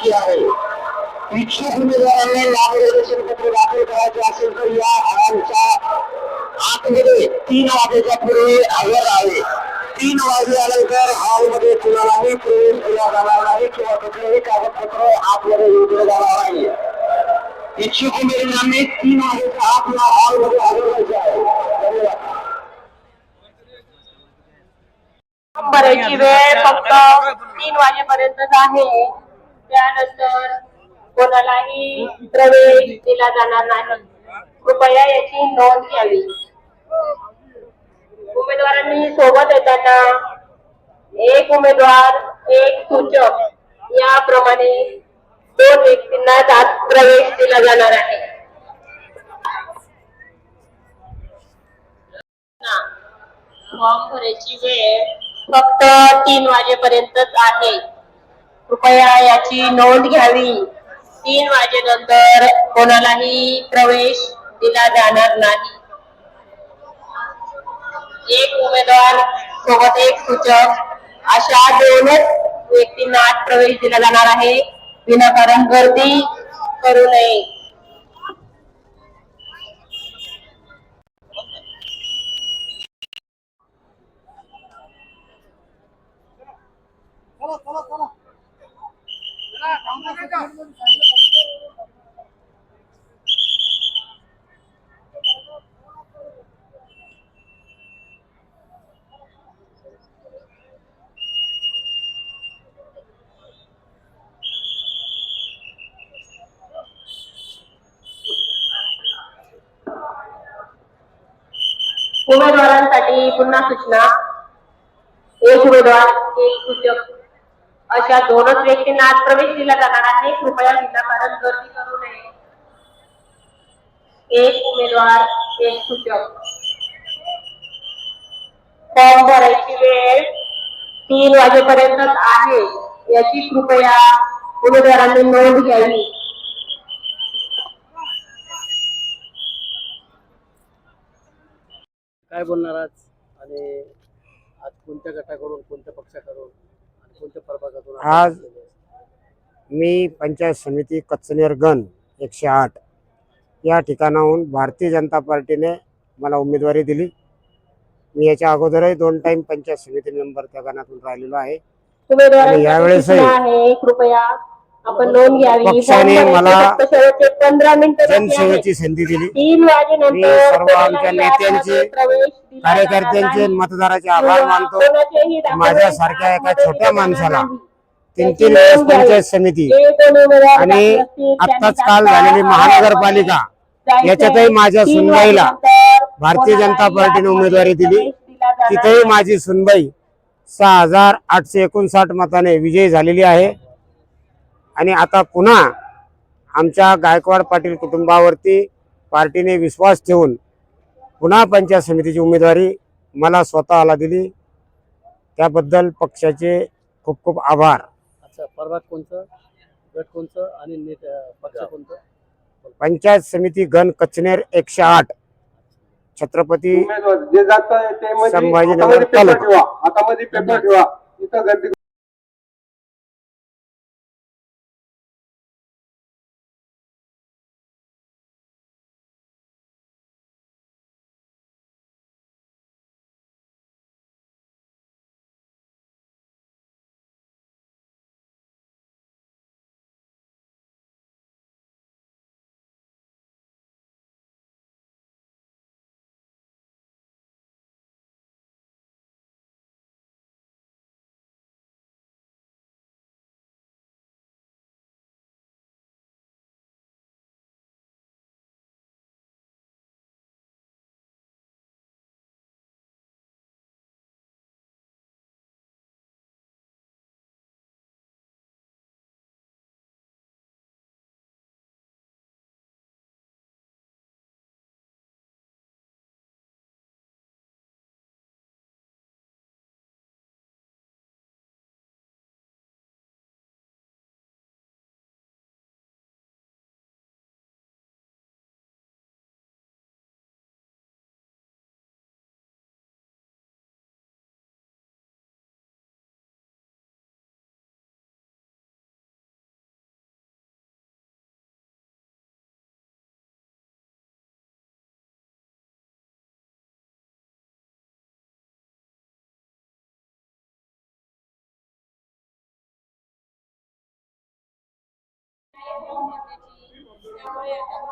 बाकी आहे. इच्छुक उमेदवारांना नामनिर्देशन पत्र दाखल करायचे असेल तर या हॉलच्या आतमध्ये 3 वाजेच्या पूर्वी हजर राहावे. 3 वाजल्यानंतर हॉलमध्ये कुणालाही प्रवेश दिला जाणार नाही किंवा कुठलेही कागदपत्र आतमध्ये येऊ दिले जाणार नाही. इच्छुक उमेदवारांनी 3 वाजेच्या आत या हॉलमध्ये हजर राहायचे आहे. धन्यवाद. भरायची वेळ फक्त 3 वाजेपर्यंतच आहे. त्यानंतर कोणालाही प्रवेश दिला जाणार नाही. कृपया याची नोंद घ्यावी. उमेदवारांनी सोबत येताना एक उमेदवार एक सूचक याप्रमाणे 2 व्यक्तींना आत प्रवेश दिला जाणार आहे. फॉर्म भरायची वेळ फक्त 3 वाजेपर्यंतच आहे. कृपया याची नोंद घ्यावी. 3 वाजेनंतर कोणालाही प्रवेश दिला जाणार नाही. एक उमेदवार सोबत एक सूचक अशा 2च व्यक्तींना आत प्रवेश दिला जाणार आहे. विनाकारण गर्दी करू नये. उमेदवारांसाठी पुन्हा सूचना. एक उमेदवार एक सूचक अशा 2च व्यक्तींना आत प्रवेश दिला जाणार आहे. कृपया विनाकारण गर्दी करू नये. एक उमेदवार एक सूचक. फॉर्म भरायची वेळ 3 वाजेपर्यंतच आहे. याची कृपया उमेदवारांनी नोंद घ्यावी. काय बोलणार आज आणि आज कोणत्या गटाकडून कोणत्या पक्षाकडून आणि कोणत्या प्रभागातून आज मी पंचायत समिती कचनेर गण 108 या ठिकाणाहून भारतीय जनता पार्टीने मला उमेदवारी दिली. मी याच्या अगोदरही 2 टाइम पंचायत समिती मेंबर त्या गणातून राहिलेलो आहे. आणि यावेळेसही कृपया आपण नोंद घ्यावी. पक्षाने मला 15 मिनिटं जनसेवेची संधी दिली. 3 मी वाजेनंतर सर्व आमच्या नेत्यांचे, कार्यकर्त्यांचे, मतदाराचे आभार मानतो. माझ्यासारख्या एका छोट्या माणसाला 3-3 वेळेस पंचायत समिती आणि आत्ताच काल झालेली महानगरपालिका याच्यातही माझ्या सुनबाईला भारतीय जनता पार्टीने उमेदवारी दिली. तिथेही माझी सुनबाई 6,859 मताने विजयी झालेली आहे. आणि आता पुन्हा आमच्या गायकवाड पाटील कुटुंबावरती पार्टीने विश्वास ठेवून पुन्हा पंचायत समितीची उमेदवारी मला स्वतःला दिली. त्याबद्दल पक्षाचे खूप खूप आभार. अच्छा, प्रभाग कोणतं, गट कोणतं आणि पक्ष कोणतं? पंचायत समिती गण कचनेर 108 छत्रपती संभाजीनगर तालुका. हातामध्ये पेपर ठेवा. इथं गर्दी नेत्याची त्यामुळे आता